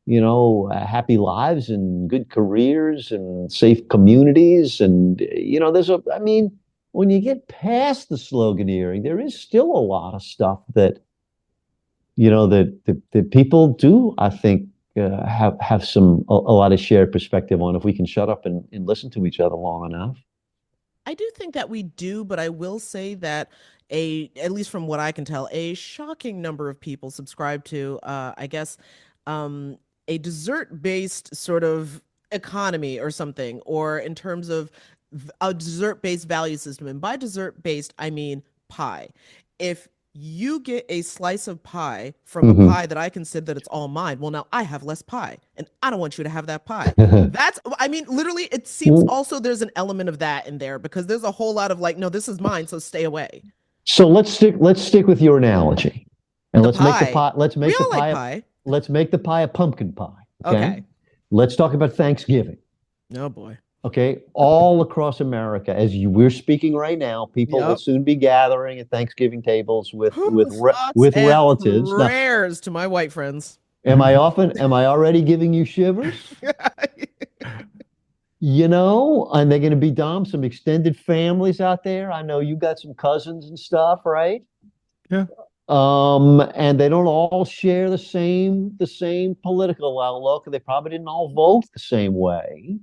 happy lives and good careers and safe communities. And, I mean, when you get past the sloganeering, there is still a lot of stuff that, that people do, I think, have a lot of shared perspective on if we can shut up and listen to each other long enough. I do think that we do, but I will say that at least from what I can tell, a shocking number of people subscribe to, I guess, um, a dessert-based sort of economy or something, or in terms of a dessert-based value system. And by dessert-based, I mean pie. If you get a slice of pie from a Mhm. pie that I consider that it's all mine, well, now I have less pie, and I don't want you to have that pie. I mean, literally, it seems Well, also there's an element of that in there because there's a whole lot of like, no, this is mine, so stay away. so let's stick with your analogy, and The pie. We all like pie. let's make the pie a pumpkin pie. Okay. Okay. Let's talk about Thanksgiving. Oh boy. Okay. All across America, we're speaking right now, people will Yep. soon be gathering at Thanksgiving tables Thoughts with and relatives. Now, prayers to my white friends. am I already giving you shivers? And they're going to be some extended families out there. I know you got some cousins and stuff, right? Yeah. And they don't all share the same political outlook. They probably didn't all vote the same way.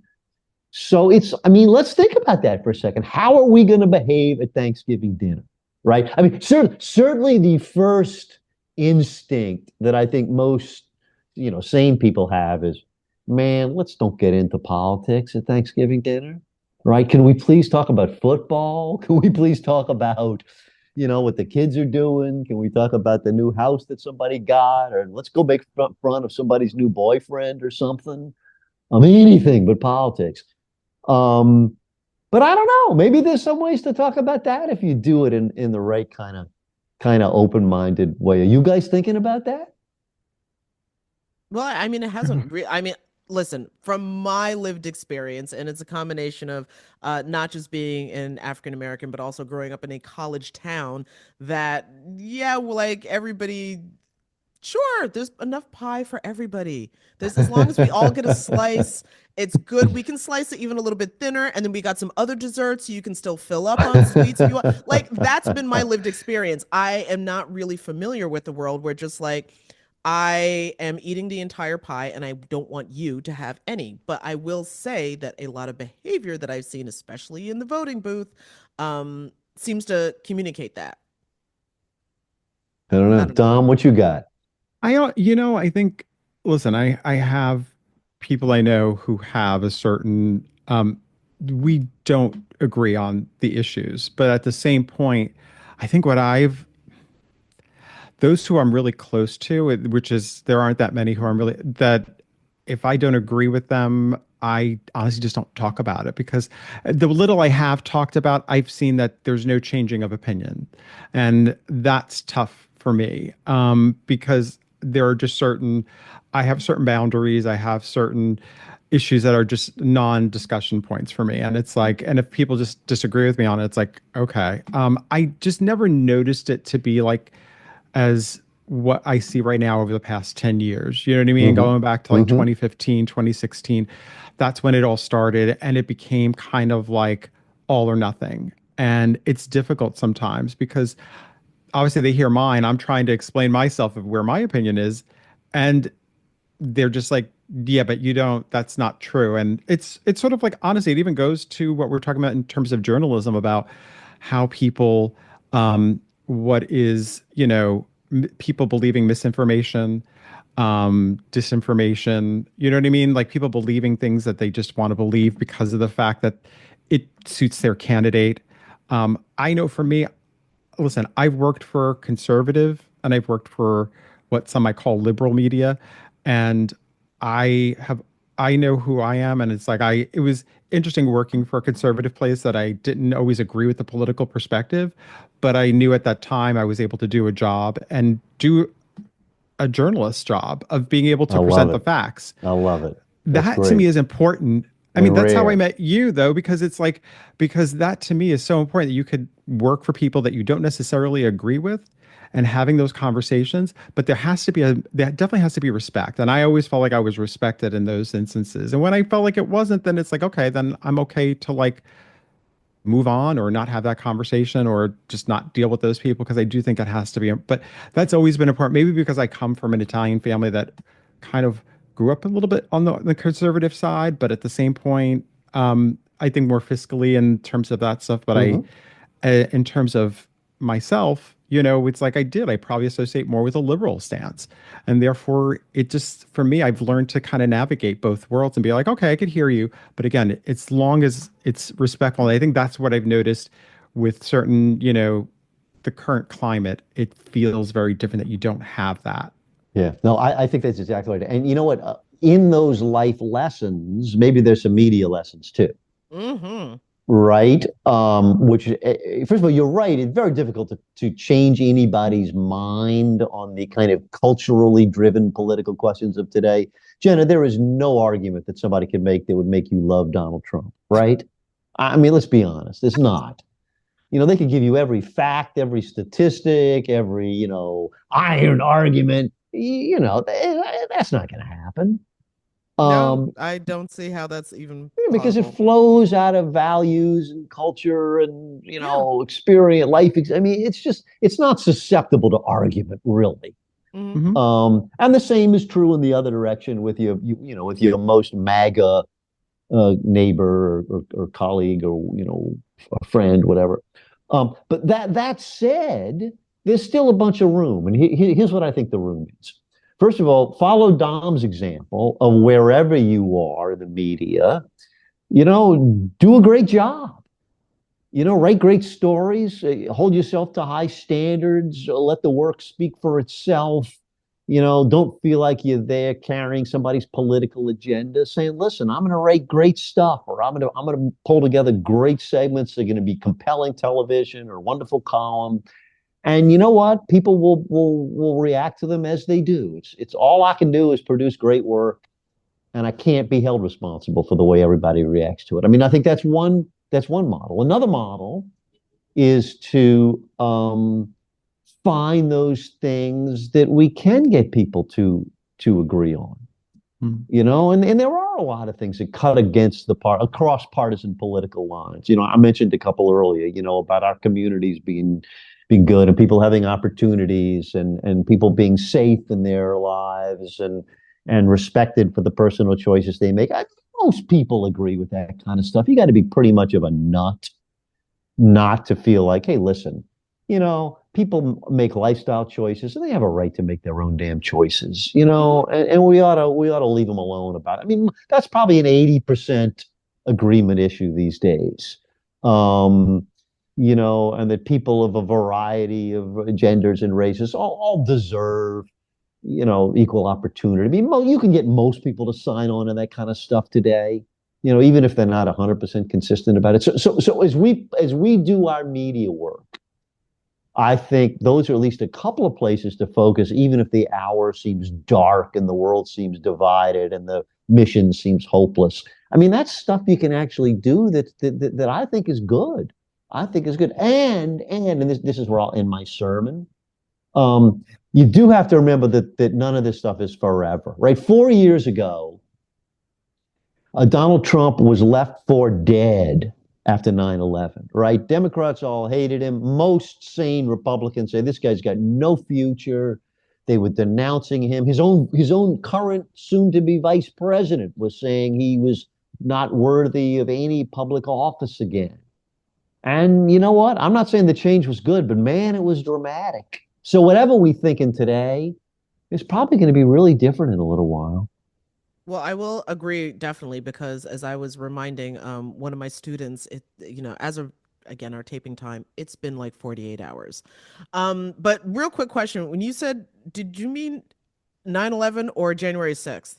So I mean, let's think about that for a second. How are we going to behave at Thanksgiving dinner, right? I mean, certainly the first instinct that I think most, sane people have is, man, let's don't get into politics at Thanksgiving dinner, right? Can we please talk about football? Can we please talk about, what the kids are doing? Can we talk about the new house that somebody got? Or let's go make fun of somebody's new boyfriend or something. I mean, anything but politics. Um, but I don't know. Maybe there's some ways to talk about that if you do it in the right kind of open-minded way. Are you guys thinking about that? Well, I mean, it hasn't I mean, listen, from my lived experience, and it's a combination of not just being an African American, but also growing up in a college town that, yeah, well, like everybody, sure, there's enough pie for everybody. There's as long as we all get a slice, it's good. We can slice it even a little bit thinner, and then we got some other desserts so you can still fill up on sweets if you want. Like that's been my lived experience. I am not really familiar with the world where just like I am eating the entire pie and I don't want you to have any. But I will say that a lot of behavior that I've seen, especially in the voting booth, seems to communicate that. I don't I know. don't know. Dom, what you got? I think, listen, I have people I know who have a certain, we don't agree on the issues, but at the same point, I think those who I'm really close to, which is there aren't that many who I'm really that if I don't agree with them, I honestly just don't talk about it because the little I have talked about, I've seen that there's no changing of opinion, and that's tough for me because there are just I have certain boundaries, I have certain issues that are just non-discussion points for me, and it's like, and if people just disagree with me on it, it's like, okay, I just never noticed it to be like as what I see right now over the past 10 years. You know what I mean? Hmm. Going back to like Hmm. 2015, 2016, that's when it all started. And it became kind of like all or nothing. And it's difficult sometimes because obviously they hear mine. I'm trying to explain myself of where my opinion is. And they're just like, yeah, but you don't, that's not true. And it's sort of like, honestly, it even goes to what we're talking about in terms of journalism about how people, what is, people believing misinformation, disinformation, you know what I mean? Like people believing things that they just want to believe because of the fact that it suits their candidate. I know for me, listen, I've worked for conservative and I've worked for what some might call liberal media. And I have, I know who I am. And it's like, it was interesting working for a conservative place that I didn't always agree with the political perspective, but I knew at that time I was able to do a job and do a journalist job of being able I to love present the it. facts. I love it. That's That to me great is important. I mean, and that's how I rare. met you, though, because it's like, because that to me is so important that you could work for people that you don't necessarily agree with and having those conversations. But there definitely has to be respect. And I always felt like I was respected in those instances. And when I felt like it wasn't, then it's like, okay, then I'm okay to like move on or not have that conversation or just not deal with those people because I do think it has to be. But that's always been important. Maybe because I come from an Italian family that kind of grew up a little bit on the conservative side, but at the same point, I think more fiscally in terms of that stuff. But Hmm. in terms of myself, it's like I probably associate more with a liberal stance. And therefore, it just, for me, I've learned to kind of navigate both worlds and be like, okay, I could hear you. But again, it's long as it's respectful. And I think that's what I've noticed with certain, the current climate, it feels very different that you don't have that. Yeah. No, I think that's exactly right. And you know what? In those life lessons, maybe there's some media lessons too. Mm-hmm. Right. Which, first of all, you're right. It's very difficult to change anybody's mind on the kind of culturally driven political questions of today. Jenna, there is no argument that somebody could make that would make you love Donald Trump, right? I mean, let's be honest, it's not. They could give you every fact, every statistic, every, iron argument. That's not going to happen. No, Um, I don't see how that's even because it plausible. flows out of values and culture and Yeah. experience I mean it's not susceptible to argument really. Hmm. Hmm. And the same is true in the other direction with with your most MAGA neighbor or colleague or a friend, whatever. But that said, there's still a bunch of room, and here's what I think the room is. First of all, follow Dom's example of wherever you are in the media, do a great job. Write great stories, hold yourself to high standards, let the work speak for itself. Don't feel like you're there carrying somebody's political agenda, saying, listen, I'm going to write great stuff, or I'm going to pull together great segments that are going to be compelling television or wonderful column. And you know what? People will react to them as they do. It's all I can do is produce great work, and I can't be held responsible for the way everybody reacts to it. I mean, I think that's one model. Another model is to find those things that we can get people to agree on. And there are a lot of things that cut against across partisan political lines. I mentioned a couple earlier, about our communities being good and people having opportunities and people being safe in their lives and respected for the personal choices they make. Most people agree with that kind of stuff. You got to be pretty much of a nut not to feel like, hey, listen, people make lifestyle choices and they have a right to make their own damn choices, and we ought to leave them alone about it. I mean, that's probably an 80% agreement issue these days. And that people of a variety of genders and races all deserve equal opportunity. I mean, you can get most people to sign on to that kind of stuff today, even if they're not 100% consistent about it. So as we do our media work, I think those are at least a couple of places to focus, even if the hour seems dark and the world seems divided and the mission seems hopeless. I mean, that's stuff you can actually do that I think is good. I think is good. And this is where I'll end my sermon. You do have to remember that none of this stuff is forever, right? 4 years ago, Donald Trump was left for dead after 9/11, right? Democrats all hated him. Most sane Republicans say this guy's got no future. They were denouncing him. His own current soon-to-be vice president was saying he was not worthy of any public office again. And you know what? I'm not saying the change was good, but man, it was dramatic. So whatever we thinking today is probably going to be really different in a little while. Well, I will agree definitely because as I was reminding one of my students, as of again our taping time, it's been like 48 hours. But real quick question, when you said, did you mean 9/11 or January 6th?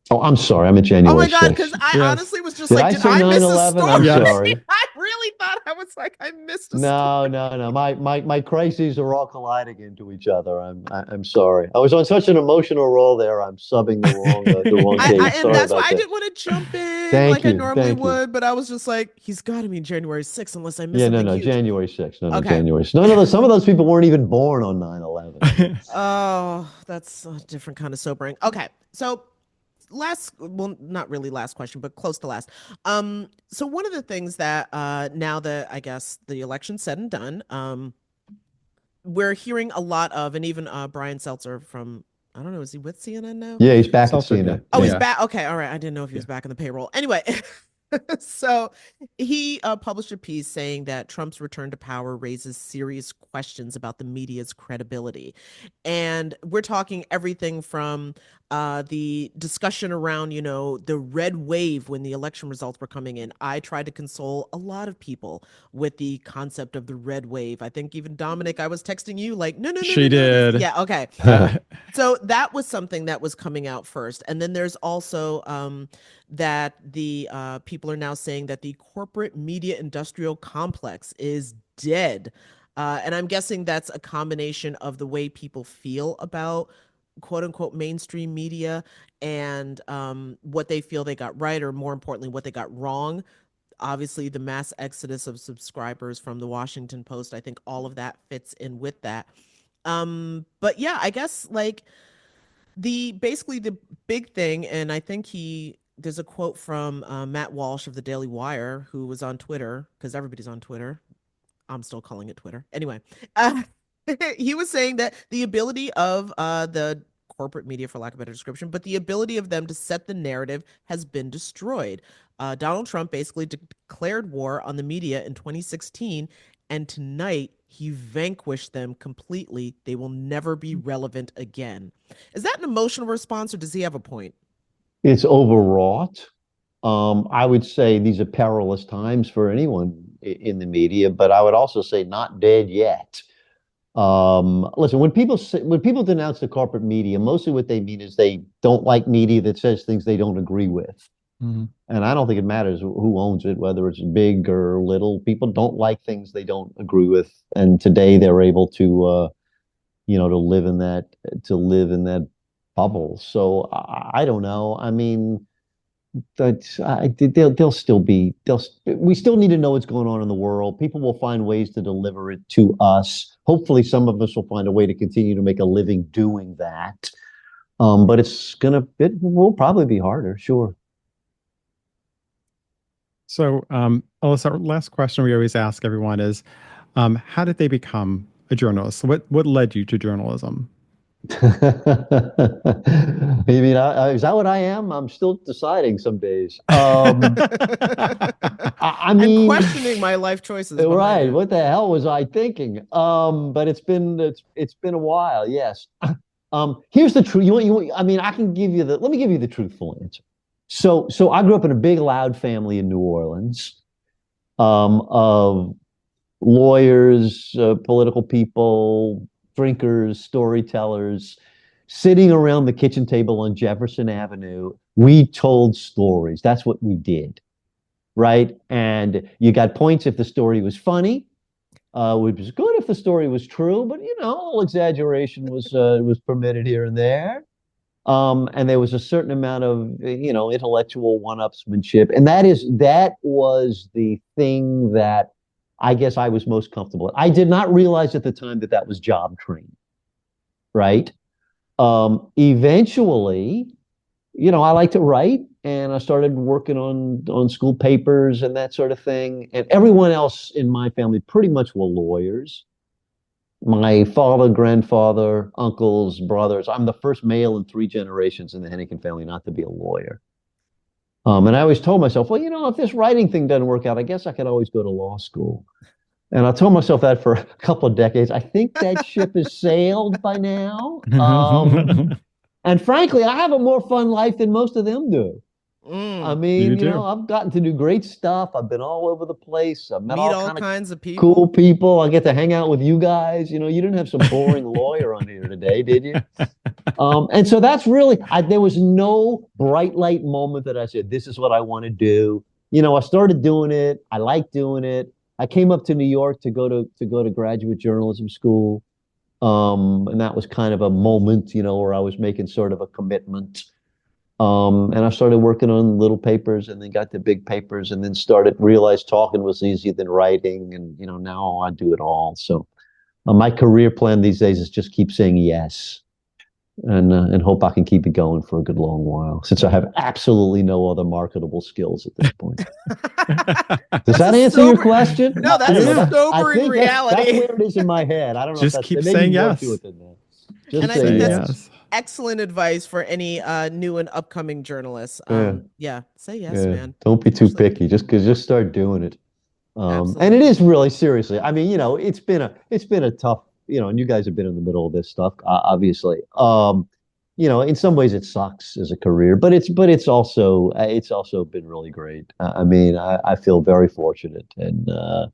Oh, I'm sorry. I'm at Oh my January God, 6th. because I Yes. honestly was just Did like, I did say I miss a 9/11? I'm story? Yes. sorry. I really thought I was like, I missed a No, story. no, no. My crises are all colliding into each other. I'm sorry. I was on such an emotional roll there. I'm subbing the wrong case. And Sorry that's why about I that. didn't want to jump in Thank like I you. normally Thank you. would, but I was just like, he's got to mean January 6th unless I miss Yeah, no, something no, huge. January 6th. No, no, Okay. January 6th. Some of those people weren't even born on 9/11. Oh, that's a different kind of sobering. Okay. So well, not really last question, but close to last. So one of the things that now that I guess the election's said and done, we're hearing a lot of, and even Brian Seltzer from, I don't know, is he with CNN now? Yeah, he's back at Seltzer, yeah. CNN. Oh, he's Yeah. back. Okay, all right. I didn't know if he Yeah. was back in the payroll. Anyway, so he published a piece saying that Trump's return to power raises serious questions about the media's credibility. And we're talking everything from the discussion around, the red wave when the election results were coming in. I tried to console a lot of people with the concept of the red wave. I think even Dominic, I was texting you like, no, no, no, no, She no. did. Yeah, okay. Uh, So that was something that was coming out first. And then there's also that the people are now saying that the corporate media industrial complex is dead. And I'm guessing that's a combination of the way people feel about quote unquote mainstream media and what they feel they got right, or more importantly, what they got wrong. Obviously, the mass exodus of subscribers from the Washington Post, I think all of that fits in with that. But yeah, I guess like basically the big thing, and I think there's a quote from Matt Walsh of the Daily Wire, who was on Twitter, because everybody's on Twitter. I'm still calling it Twitter. Anyway, uh, he was saying that the ability of the corporate media, for lack of a better description, but the ability of them to set the narrative has been destroyed. Donald Trump basically declared war on the media in 2016, and tonight he vanquished them completely. They will never be relevant again. Is that an emotional response, or does he have a point? It's overwrought. I would say these are perilous times for anyone in the media, but I would also say not dead yet. Listen, when people denounce the corporate media, mostly what they mean is they don't like media that says things they don't agree with. Mm-hmm. And I don't think it matters who owns it, whether it's big or little. People don't like things they don't agree with, and today they're able to, to live in that bubble. So I don't know. I mean, they'll still be we still need to know what's going on in the world. People will find ways to deliver it to us. Hopefully some of us will find a way to continue to make a living doing that. But it will probably be harder, sure. So, Ellis, our last question we always ask everyone is, how did they become a journalist? What led you to journalism? You mean, is that what I am? I'm still deciding some days. I mean, I'm questioning my life choices. Right. It. What the hell was I thinking? But it's been a while. Yes. Here's the truth. I mean, let me give you the truthful answer. So I grew up in a big, loud family in New Orleans, of lawyers, political people, drinkers, storytellers, sitting around the kitchen table on Jefferson Avenue. We told stories. That's what we did. Right. And you got points if the story was funny, which was good if the story was true, but a little exaggeration was permitted here and there. And there was a certain amount of, intellectual one-upsmanship. And that was the thing that I guess I was most comfortable with. I did not realize at the time that was job training, right? Eventually, I like to write, and I started working on school papers and that sort of thing. And everyone else in my family pretty much were lawyers. My father, grandfather, uncles, brothers. I'm the first male in 3 generations in the Henican family not to be a lawyer. And I always told myself, well, if this writing thing doesn't work out, I guess I could always go to law school. And I told myself that for a couple of decades. I think that ship has sailed by now. And frankly, I have a more fun life than most of them do. I mean, I've gotten to do great stuff. I've been all over the place. I've met all kinds of people. Cool people. I get to hang out with you guys. You didn't have some boring lawyer on here today, did you? And so that's really, there was no bright light moment that I said, this is what I want to do. I started doing it. I like doing it. I came up to New York to go to graduate journalism school. And that was kind of a moment, where I was making sort of a commitment. And I started working on little papers, and then got to big papers, and then realized talking was easier than writing. And, now I do it all. So my career plan these days is just keep saying yes, and hope I can keep it going for a good long while, since I have absolutely no other marketable skills at this point. Does that answer your question? No, that's a sobering reality. That's where it is in my head. I don't know. Just keep saying yes. And I think that's excellent advice for any new and upcoming journalists. Yeah, say yes, man. Don't be too picky. Just start doing it. And it is really, seriously. I mean, it's been a tough, and you guys have been in the middle of this stuff, obviously. In some ways it sucks as a career, but it's also been really great. I mean, I feel very fortunate, and the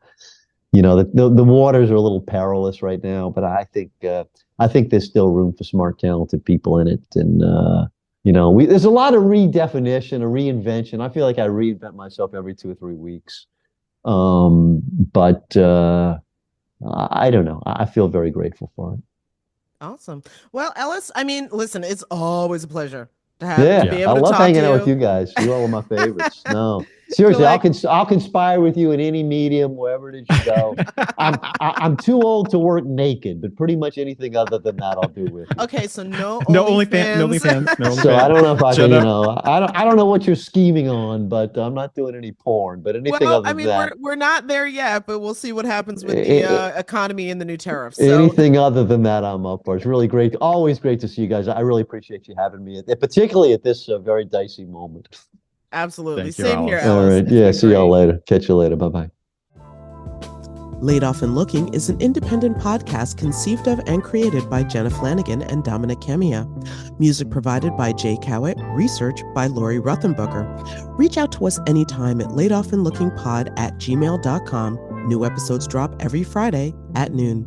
waters are a little perilous right now, but I think there's still room for smart, talented people in it. And there's a lot of redefinition, a reinvention. I feel like I reinvent myself every 2 or 3 weeks. But I don't know. I feel very grateful for it. Awesome. Well, Ellis, I mean, listen, it's always a pleasure to have be able to talk to you. I love hanging out with you guys. You all are my favorites. No. Seriously, I'll conspire with you in any medium, wherever it is you go. I'm too old to work naked, but pretty much anything other than that, I'll do with you. Okay, so no OnlyFans. So I don't know if I can, I don't know what you're scheming on, but I'm not doing any porn. But anything other than that, we're not there yet, but we'll see what happens with the economy and the new tariffs. So. Anything other than that, I'm up for. It's really great. Always great to see you guys. I really appreciate you having me, particularly at this very dicey moment. Absolutely. Thank you, Same here, Ellis. Ellis. All right. See y'all later. Catch you later. Bye-bye. Laid Off and Looking is an independent podcast conceived of and created by Jenna Flanagan and Dominic Camia. Music provided by Jay Cowett, research by Lori Ruthenbucker. Reach out to us anytime at laidofandlookingpod@gmail.com. New episodes drop every Friday at noon.